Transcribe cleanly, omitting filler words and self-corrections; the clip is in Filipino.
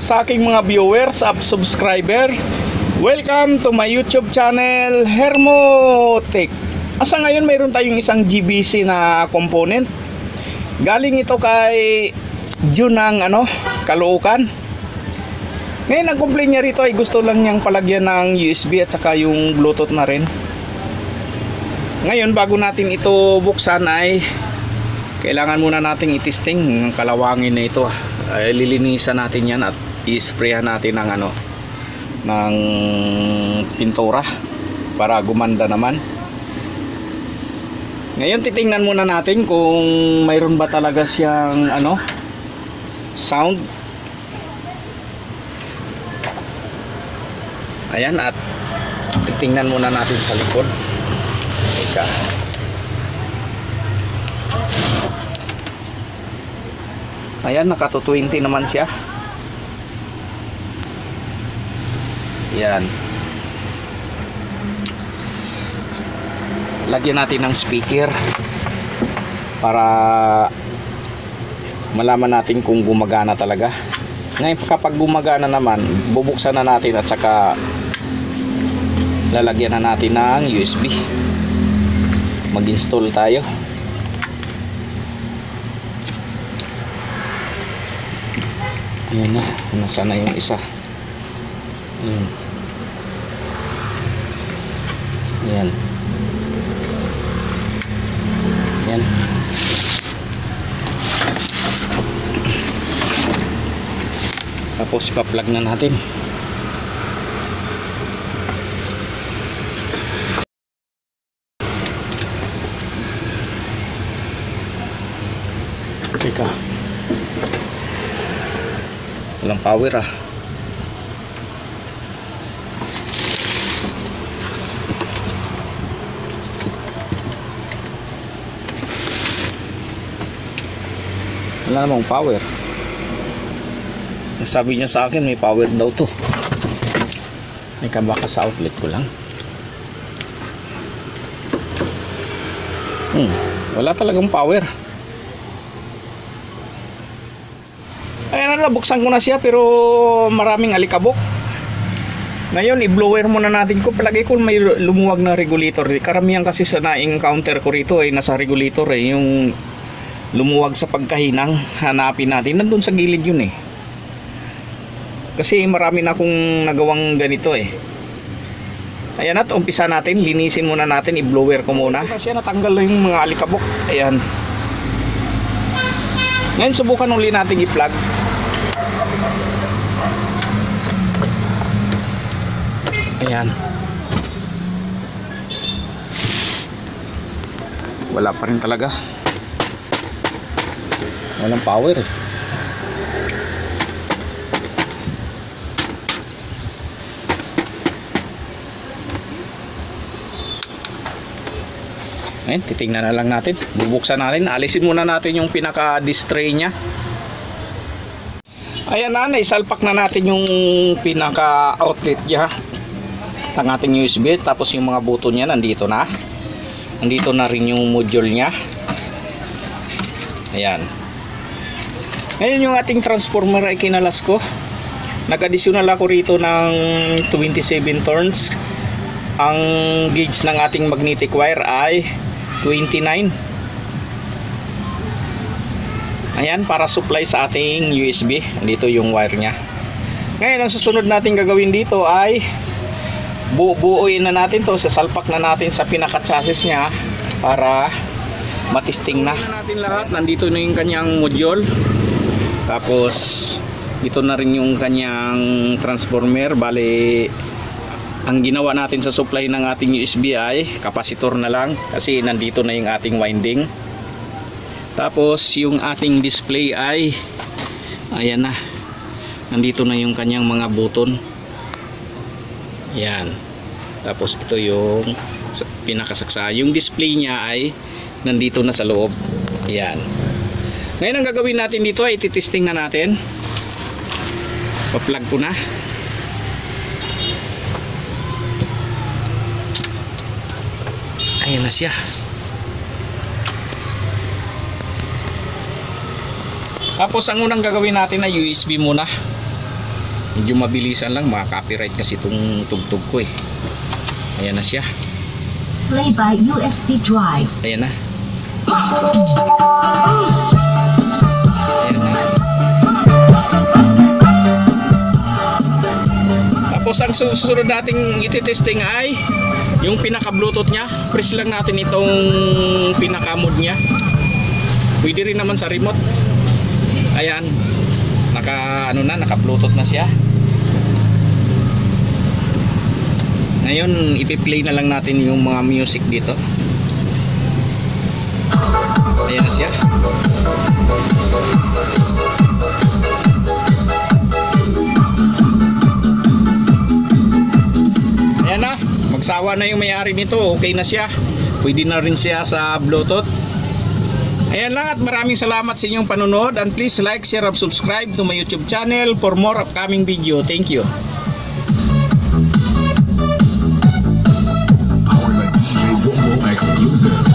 sa aking mga viewers at subscriber. Welcome to my YouTube channel, Hermotech. Asa ngayon mayroon tayong isang GBC na component. Galing ito kay June ng Caloocan. Ngayon ang complaint niya rito ay gusto lang niyang palagyan ng USB at saka yung Bluetooth na rin. Ngayon bago natin ito buksan ay kailangan muna nating itesting ng kalawangin na ito. Lilinisan natin yan at i-sprayan natin ng ng pintura para gumanda naman. Ngayon titingnan muna natin kung mayroon ba talaga siyang sound. Ayan, at titingnan muna natin sa likod. Teka. Ayan, naka 220 naman siya. Ayan. Lagyan natin ng speaker para malaman natin kung gumagana talaga. Ngayon kapag gumagana naman, bubuksan na natin at saka lalagyan na natin ng USB. Mag-install tayo. Ayan na, nasa na yung isa. Ayan. Ayan. Ayan. Tapos ipa-plug na natin. Teka. Walang power Wala namang power. Sabi niya sa akin may power daw to. Baka sa outlet ko lang. Wala talagang power. Ayan na, buksan ko na siya pero maraming alikabok. Ngayon i-blower muna natin ko. Palagay ko may lumuwag na regulator. Karamihan kasi sa na-encounter ko rito ay nasa regulator yung lumuwag sa pagkahinang. Hanapin natin. Nandun sa gilid yun Kasi marami na akong nagawang ganito Ayan at umpisa natin. Linisin muna natin. I-blower ko muna. Kasi natanggal yung mga alikabok. Ayan. Ngayon subukan uli natin i-plug. Ayan. Wala pa rin talaga. Walang power Ayan, titingnan na lang natin. Bubuksan natin. Alisin muna natin yung pinaka-display nya. Ayan na, naisalpak na natin yung pinaka-outlet nya ng ating USB. Tapos yung mga button nya nandito na. Nandito na rin yung module nya. Ayan. Ngayon yung ating transformer ay kinalas ko. Nag-additional ako rito ng 27 turns. Ang gauge ng ating magnetic wire ay 29. Ayan, para supply sa ating USB. Dito yung wire nya. Ngayon ang susunod natin gagawin dito ay buuin na natin to. Sasalpak na natin sa pinaka chassis nya para matisting na natin lahat. Nandito na yung kanyang module. Tapos ito na rin yung kanyang transformer. Bale ang ginawa natin sa supply ng ating USB ay kapasitor na lang kasi nandito na yung ating winding. Tapos yung ating display ay ayan na, nandito na yung kanyang mga button. Ayan. Tapos ito yung pinakasaksa. Yung display niya ay nandito na sa loob. Ayan. Ngayon ang gagawin natin dito ay titesting na natin. Pa-plug ko na. Ayan na siya. Tapos ang unang gagawin natin ay USB muna. Medyo mabilisan lang, maka-copyright kasi itong tugtog ko eh. Ayan na siya. Play by USB drive. Ayan na. Ayan na. Tapos ang susunod nating ititesting ay yung pinaka-bluetooth nya. Press lang natin itong pinaka-mode nya. Pwede rin naman sa remote. Ayan. Naka-bluetooth na siya. Ngayon, ipi-play na lang natin yung mga music dito. Ayan na siya. Ayan na. Magsawa na yung may-ari nito. Okay na siya. Pwede na rin siya sa Bluetooth. Ayan lang at maraming salamat sa inyong panonood. And please like, share, and subscribe to my YouTube channel for more upcoming video. Thank you. Exclusive.